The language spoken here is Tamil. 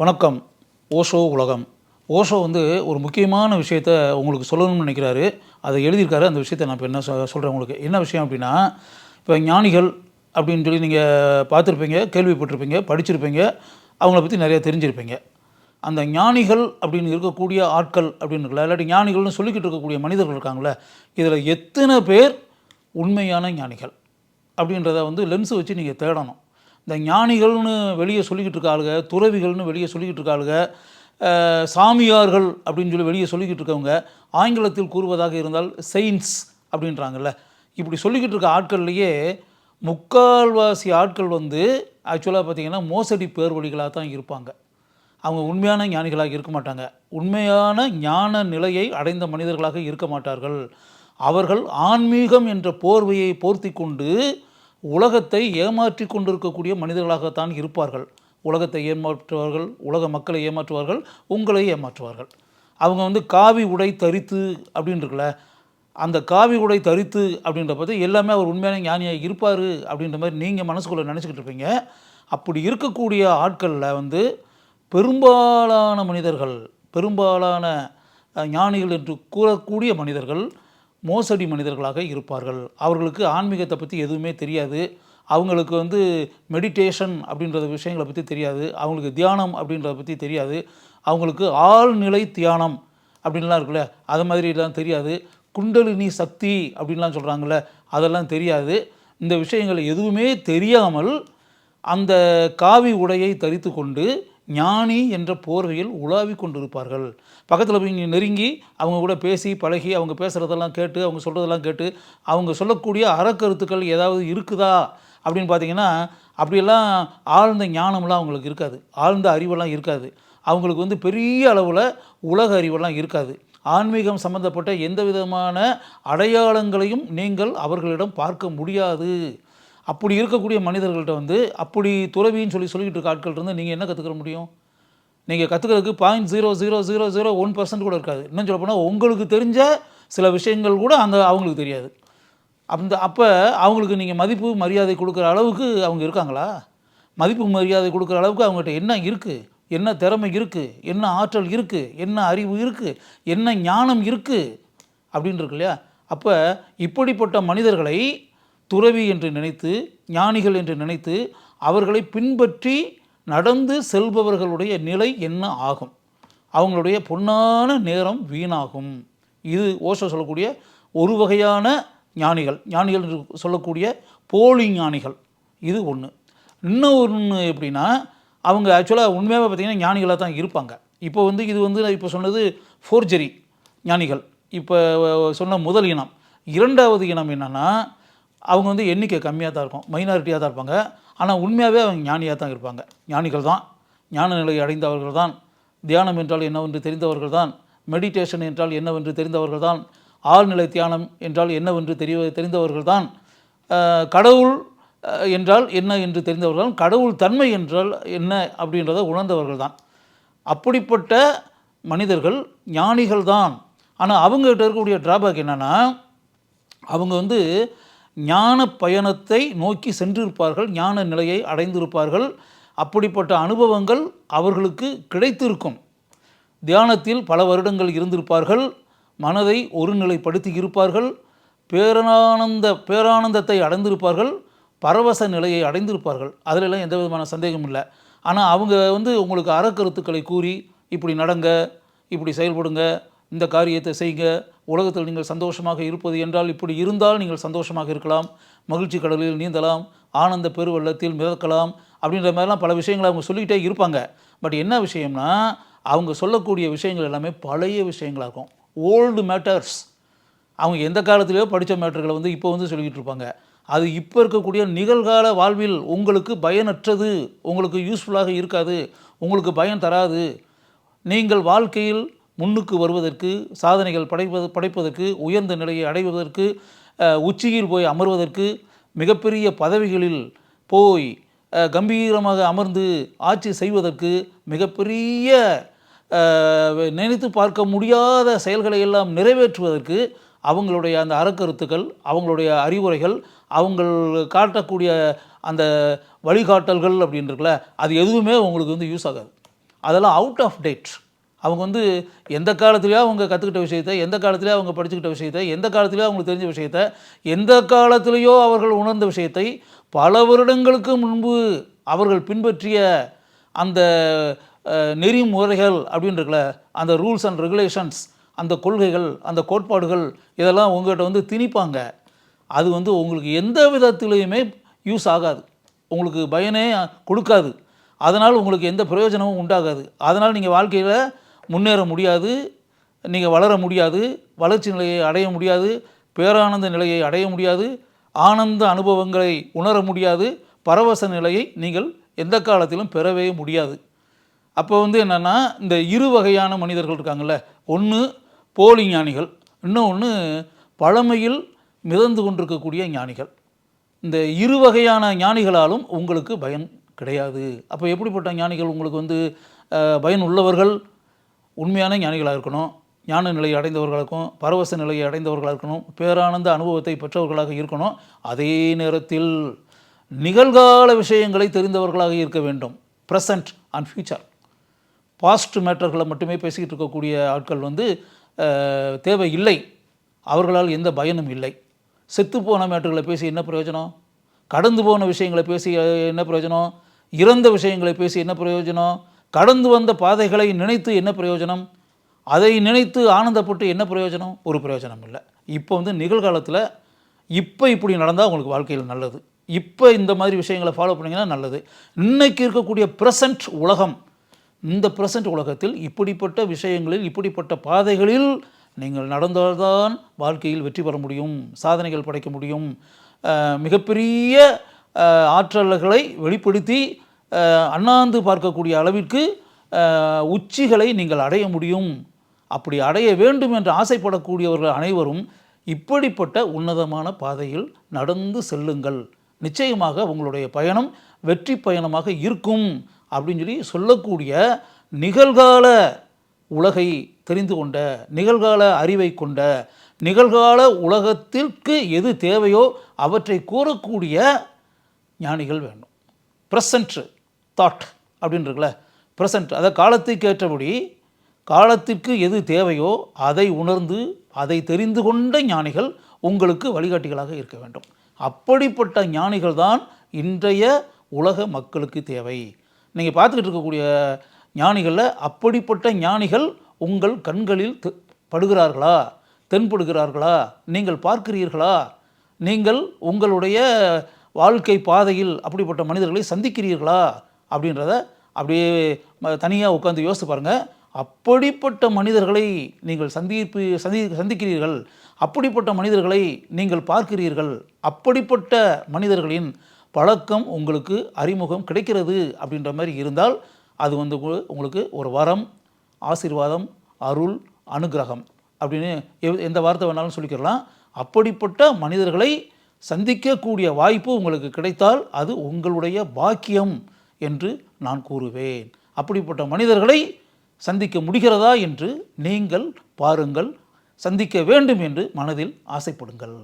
வணக்கம். ஓஷோ உலகம். ஓஷோ ஒரு முக்கியமான விஷயத்த உங்களுக்கு சொல்லணும்னு நினைக்கிறாரு. அதை எழுதியிருக்காரு. அந்த விஷயத்தை நான் இப்போ என்ன சொல்கிறேன் உங்களுக்கு. என்ன விஷயம் அப்படின்னா, இப்போ ஞானிகள் அப்படின்னு சொல்லி நீங்கள் பார்த்துருப்பீங்க, கேள்விப்பட்டிருப்பீங்க, படிச்சிருப்பீங்க, அவங்கள பற்றி நிறையா தெரிஞ்சிருப்பீங்க. அந்த ஞானிகள் அப்படின்னு இருக்கக்கூடிய ஆட்கள் அப்படின்னு இருக்குல்ல, இல்லாட்டி ஞானிகள்னு சொல்லிக்கிட்டு இருக்கக்கூடிய மனிதர்கள் இருக்காங்களே, இதில் எத்தனை பேர் உண்மையான ஞானிகள் அப்படின்றத லென்ஸு வச்சு நீங்கள் தேடணும். இந்த ஞானிகள்னு வெளியே சொல்லிக்கிட்டு இருக்க ஆளுங்க, துறவிகள்னு வெளியே சொல்லிக்கிட்டு இருக்க ஆளுங்க, சாமியார்கள் அப்படின்னு சொல்லி வெளியே சொல்லிக்கிட்டு இருக்கவங்க, ஆங்கிலத்தில் கூறுவதாக இருந்தால் செயின்ஸ் அப்படின்றாங்கல்ல, இப்படி சொல்லிக்கிட்டு இருக்க ஆட்கள்லேயே முக்கால்வாசி ஆட்கள் ஆக்சுவலாக பார்த்திங்கன்னா மோசடி பேர் வழிகளாக தான் இருப்பாங்க. அவங்க உண்மையான ஞானிகளாக இருக்க மாட்டாங்க. உண்மையான ஞான நிலையை அடைந்த மனிதர்களாக இருக்க மாட்டார்கள். அவர்கள் ஆன்மீகம் என்ற போர்வையை போர்த்தி கொண்டு உலகத்தை ஏமாற்றி கொண்டிருக்கக்கூடிய மனிதர்களாகத்தான் இருப்பார்கள். உலகத்தை ஏமாற்றுவார்கள், உலக மக்களை ஏமாற்றுவார்கள், உங்களை ஏமாற்றுவார்கள். அவங்க காவி உடை தரித்து அப்படின்னு இருக்குல்ல, அந்த காவி உடை தரித்து அப்படின்ற பார்த்து எல்லாமே அவர் உண்மையான ஞானியாக இருப்பார் அப்படின்ற மாதிரி நீங்கள் மனசுக்குள்ளே நினச்சிக்கிட்டு இருப்பீங்க. அப்படி இருக்கக்கூடிய ஆட்களில் பெரும்பாலான மனிதர்கள், பெரும்பாலான ஞானிகள் என்று கூறக்கூடிய மனிதர்கள் மோசடி மனிதர்களாக இருப்பார்கள். அவர்களுக்கு ஆன்மீகத்தை பற்றி எதுவுமே தெரியாது. அவங்களுக்கு மெடிடேஷன் அப்படின்ற விஷயங்களை பற்றி தெரியாது. அவங்களுக்கு தியானம் அப்படின்றத பற்றி தெரியாது. அவங்களுக்கு ஆழ்நிலை தியானம் அப்படின்லாம் இருக்குல்ல, அது மாதிரிலாம் தெரியாது. குண்டலினி சக்தி அப்படின்லாம் சொல்கிறாங்கள்ல, அதெல்லாம் தெரியாது. இந்த விஷயங்கள் எதுவுமே தெரியாமல் அந்த காவி உடையை தரித்து கொண்டு ஞானி என்ற போர்வையில் உலாவி கொண்டிருப்பார்கள். பக்கத்தில் போய் நெருங்கி அவங்க கூட பேசி பழகி, அவங்க பேசுகிறதெல்லாம் கேட்டு, அவங்க சொல்கிறதெல்லாம் கேட்டு, அவங்க சொல்லக்கூடிய அறக்கருத்துக்கள் ஏதாவது இருக்குதா அப்படின்னு பார்த்தீங்கன்னா, அப்படியெல்லாம் ஆழ்ந்த ஞானம்லாம் அவங்களுக்கு இருக்காது. ஆழ்ந்த அறிவெல்லாம் இருக்காது. அவங்களுக்கு பெரிய அளவில் உலக அறிவெல்லாம் இருக்காது. ஆன்மீகம் சம்மந்தப்பட்ட எந்த விதமான அடையாளங்களையும் நீங்கள் அவர்களிடம் பார்க்க முடியாது. அப்படி இருக்கக்கூடிய மனிதர்கள்ட்ட அப்படி துறவின்னு சொல்லிக்கிட்டு இருக்க ஆட்கள்கிட்ட நீங்கள் என்ன கற்றுக்கிற முடியும்? நீங்கள் கற்றுக்கிறதுக்கு 0.00001% கூட இருக்காது. இன்னும் சொல்ல போனால் உங்களுக்கு தெரிஞ்ச சில விஷயங்கள் கூட அவங்களுக்கு தெரியாது. அப்போ அவங்களுக்கு நீங்கள் மதிப்பு மரியாதை கொடுக்குற அளவுக்கு அவங்க இருக்காங்களா? மதிப்பு மரியாதை கொடுக்குற அளவுக்கு அவங்ககிட்ட என்ன இருக்குது, என்ன திறமை இருக்குது, என்ன ஆற்றல் இருக்குது, என்ன அறிவு இருக்குது, என்ன ஞானம் இருக்குது அப்படின்னு இருக்கு இல்லையா? அப்போ இப்படிப்பட்ட மனிதர்களை துறவி என்று நினைத்து, ஞானிகள் என்று நினைத்து அவர்களை பின்பற்றி நடந்து செல்பவர்களுடைய நிலை என்ன ஆகும்? அவங்களுடைய பொன்னான நேரம் வீணாகும். இது ஓஷோ சொல்லக்கூடிய ஒரு வகையான ஞானிகள். ஞானிகள் என்று சொல்லக்கூடிய போலி ஞானிகள். இது ஒன்று. இன்னொன்று எப்படின்னா, அவங்க ஆக்சுவலாக உண்மையாக பார்த்திங்கன்னா ஞானிகளாக தான் இருப்பாங்க. இப்போ இது இப்போ சொன்னது ஃபோர்ஜரி ஞானிகள். இப்போ சொன்ன முதல் இனம். இரண்டாவது இனம் என்னென்னா, அவங்க எண்ணிக்கை கம்மியாக தான் இருக்கும், மைனாரிட்டியாக தான் இருப்பாங்க. ஆனால் உண்மையாகவே அவங்க ஞானியாக தான் இருப்பாங்க. ஞானிகள் தான், ஞான நிலையை அடைந்தவர்கள் தான், தியானம் என்றால் என்னவென்று தெரிந்தவர்கள் தான், மெடிடேஷன் என்றால் என்னவென்று தெரிந்தவர்கள் தான், ஆழ்நிலை தியானம் என்றால் என்னவென்று தெரிந்தவர்கள் தான், கடவுள் என்றால் என்ன என்று தெரிந்தவர்கள் தான், கடவுள் தன்மை என்றால் என்ன அப்படின்றத உணர்ந்தவர்கள் தான். அப்படிப்பட்ட மனிதர்கள் ஞானிகள் தான். ஆனால் அவங்ககிட்ட இருக்கக்கூடிய ட்ராபேக் என்னென்னா, அவங்க ஞான பயணத்தை நோக்கி சென்றிருப்பார்கள், ஞான நிலையை அடைந்திருப்பார்கள். அப்படிப்பட்ட அனுபவங்கள் அவர்களுக்கு கிடைத்திருக்கும். தியானத்தில் பல வருடங்கள் இருந்திருப்பார்கள், மனதை ஒருநிலைப்படுத்தி இருப்பார்கள், பேரானந்தத்தை அடைந்திருப்பார்கள், பரவச நிலையை அடைந்திருப்பார்கள். அதிலெல்லாம் எந்த விதமான சந்தேகமும் இல்லை. ஆனால் அவங்க உங்களுக்கு அறக்கருத்துக்களை கூறி, இப்படி நடங்க, இப்படி செயல்படுங்க, இந்த காரியத்தை செய்யுங்க, உலகத்தில் நீங்கள் சந்தோஷமாக இருப்பது என்றால் இப்படி இருந்தால் நீங்கள் சந்தோஷமாக இருக்கலாம், மகிழ்ச்சி கடலில் நீந்தலாம், ஆனந்த பெருவெள்ளத்தில் மிதக்கலாம் அப்படின்ற மாதிரிலாம் பல விஷயங்களை அவங்க சொல்லிக்கிட்டே இருப்பாங்க. பட் என்ன விஷயம்னா, அவங்க சொல்லக்கூடிய விஷயங்கள் எல்லாமே பழைய விஷயங்களாக இருக்கும், ஓல்டு மேட்டர்ஸ். அவங்க எந்த காலத்திலேயோ படித்த மேட்டர்களை இப்போ சொல்லிக்கிட்டு இருப்பாங்க. அது இப்போ இருக்கக்கூடிய நிகழ்கால வாழ்வில் உங்களுக்கு பயனற்றது, உங்களுக்கு யூஸ்ஃபுல்லாக இருக்காது, உங்களுக்கு பயன் தராது. நீங்கள் வாழ்க்கையில் முன்னுக்கு வருவதற்கு, சாதனைகள் படைப்பதற்கு, உயர்ந்த நிலையை அடைவதற்கு, உச்சியில் போய் அமர்வதற்கு, மிகப்பெரிய பதவிகளில் போய் கம்பீரமாக அமர்ந்து ஆட்சி செய்வதற்கு, மிகப்பெரிய நினைத்து பார்க்க முடியாத செயல்களை எல்லாம் நிறைவேற்றுவதற்கு அவங்களுடைய அந்த அறக்கருத்துக்கள், அவங்களுடைய அறிவுரைகள், அவங்க காட்டக்கூடிய அந்த வழிகாட்டல்கள் அப்படின்னு இருக்குல்ல, அது எதுவுமே உங்களுக்கு யூஸ் ஆகாது. அதெல்லாம் அவுட் ஆஃப் டேட். அவங்க வந்து எந்த காலத்துலேயோ அவங்க கற்றுக்கிட்ட விஷயத்தை, எந்த காலத்துலேயோ அவங்க படிச்சுக்கிட்ட விஷயத்தை, எந்த காலத்துலேயோ அவங்களுக்கு தெரிஞ்ச விஷயத்தை, எந்த காலத்துலேயோ அவர்கள் உணர்ந்த விஷயத்தை பல வருடங்களுக்கு முன்பு அவர்கள் பின்பற்றிய அந்த நெறிமுறைகள் அப்படின்னு இருக்குல்ல, அந்த ரூல்ஸ் அண்ட் ரெகுலேஷன்ஸ், அந்த கொள்கைகள், அந்த கோட்பாடுகள், இதெல்லாம் உங்கள்கிட்ட வந்து திணிப்பாங்க. அது வந்து உங்களுக்கு எந்த விதத்திலையுமே யூஸ் ஆகாது, உங்களுக்கு பயனே கொடுக்காது. அதனால் உங்களுக்கு எந்த பிரயோஜனமும் உண்டாகாது. அதனால் நீங்கள் வாழ்க்கையில் முன்னேற முடியாது, நீங்கள் வளர முடியாது, வளர்ச்சி நிலையை அடைய முடியாது, பேரானந்த நிலையை அடைய முடியாது, ஆனந்த அனுபவங்களை உணர முடியாது, பரவச நிலையை நீங்கள் எந்த காலத்திலும் பெறவே முடியாது. அப்போ வந்து என்னென்னா, இந்த இரு வகையான மனிதர்கள் இருக்காங்கள்ல, ஒன்று போலி ஞானிகள், இன்னொன்று பழமையில் மிதந்து கொண்டிருக்கக்கூடிய ஞானிகள். இந்த இரு வகையான ஞானிகளாலும் உங்களுக்கு பயன் கிடையாது. அப்போ எப்படிப்பட்ட ஞானிகள் உங்களுக்கு வந்து பயன் உள்ளவர்கள்? உண்மையான ஞானிகளாக இருக்கணும், ஞான நிலையை அடைந்தவர்களுக்கும் பரவச நிலையை அடைந்தவர்களாக இருக்கணும், பேரானந்த அனுபவத்தை பெற்றவர்களாக இருக்கணும். அதே நேரத்தில் நிகழ்கால விஷயங்களை தெரிந்தவர்களாக இருக்க வேண்டும். Present and future. பாஸ்ட் மேட்டர்களை மட்டுமே பேசிக்கிட்டு இருக்கக்கூடிய ஆட்கள் வந்து தேவை இல்லை, அவர்களால் எந்த பயனும் இல்லை. செத்துப்போன மேட்டர்களை பேசி என்ன பிரயோஜனம்? கடந்து போன விஷயங்களை பேசி என்ன பிரயோஜனம்? இறந்த விஷயங்களை பேசி என்ன பிரயோஜனம்? கடந்து வந்த பாதைகளை நினைத்து என்ன பிரயோஜனம்? அதை நினைத்து ஆனந்தப்பட்டு என்ன பிரயோஜனம்? ஒரு பிரயோஜனம் இல்லை. இப்போ வந்து நிகழ்காலத்தில் இப்போ இப்படி நடந்தால் உங்களுக்கு வாழ்க்கையில் நல்லது, இப்போ இந்த மாதிரி விஷயங்களை ஃபாலோ பண்ணிங்கன்னா நல்லது. இன்றைக்கி இருக்கக்கூடிய ப்ரெசன்ட் உலகம், இந்த ப்ரெசன்ட் உலகத்தில் இப்படிப்பட்ட விஷயங்களில், இப்படிப்பட்ட பாதைகளில் நீங்கள் நடந்தால்தான் வாழ்க்கையில் வெற்றி பெற முடியும், சாதனைகள் படைக்க முடியும், மிகப்பெரிய ஆற்றல்களை வெளிப்படுத்தி அண்ணாந்து பார்க்கக்கூடிய அளவிற்கு உச்சிகளை நீங்கள் அடைய முடியும். அப்படி அடைய வேண்டும் என்று ஆசைப்படக்கூடியவர்கள் அனைவரும் இப்படிப்பட்ட உன்னதமான பாதையில் நடந்து செல்லுங்கள். நிச்சயமாக உங்களுடைய பயணம் வெற்றி பயணமாக இருக்கும் அப்படின்னு சொல்லக்கூடிய நிகழ்கால உலகை தெரிந்து கொண்ட, நிகழ்கால அறிவை கொண்ட, நிகழ்கால உலகத்திற்கு எது தேவையோ அவற்றை கூறக்கூடிய ஞானிகள் வேண்டும். ப்ரெசன்ட் தாட் அப்படின்னு இருக்குல்ல, ப்ரெசன்ட், அதை காலத்துக்கு ஏற்றபடி காலத்திற்கு எது தேவையோ அதை உணர்ந்து அதை தெரிந்து கொண்ட ஞானிகள் உங்களுக்கு வழிகாட்டிகளாக இருக்க வேண்டும். அப்படிப்பட்ட ஞானிகள் தான் இன்றைய உலக மக்களுக்கு தேவை. நீங்கள் பார்த்துக்கிட்டு இருக்கக்கூடிய ஞானிகளில் அப்படிப்பட்ட ஞானிகள் உங்கள் கண்களில் படுகிறார்களா, தென்படுகிறார்களா, நீங்கள் பார்க்கிறீர்களா? நீங்கள் உங்களுடைய வாழ்க்கை பாதையில் அப்படிப்பட்ட மனிதர்களை சந்திக்கிறீர்களா அப்படின்றத அப்படியே தனியாக உட்காந்து யோசித்து பாருங்கள். அப்படிப்பட்ட மனிதர்களை நீங்கள் சந்திக்கிறீர்கள், அப்படிப்பட்ட மனிதர்களை நீங்கள் பார்க்கிறீர்கள், அப்படிப்பட்ட மனிதர்களின் பழக்கம் உங்களுக்கு அறிமுகம் கிடைக்கிறது அப்படின்ற மாதிரி இருந்தால் அது வந்து உங்களுக்கு ஒரு வரம், ஆசீர்வாதம், அருள், அனுகிரகம் அப்படின்னு எந்த வார்த்தை வேணாலும் சொல்லிக்கிறலாம். அப்படிப்பட்ட மனிதர்களை சந்திக்கக்கூடிய வாய்ப்பு உங்களுக்கு கிடைத்தால் அது உங்களுடைய பாக்கியம் என்று நான் கூறுவேன். அப்படிப்பட்ட மனிதர்களை சந்திக்க முடிகிறதா என்று நீங்கள் பாருங்கள், சந்திக்க வேண்டும் என்று மனதில் ஆசைப்படுங்கள்.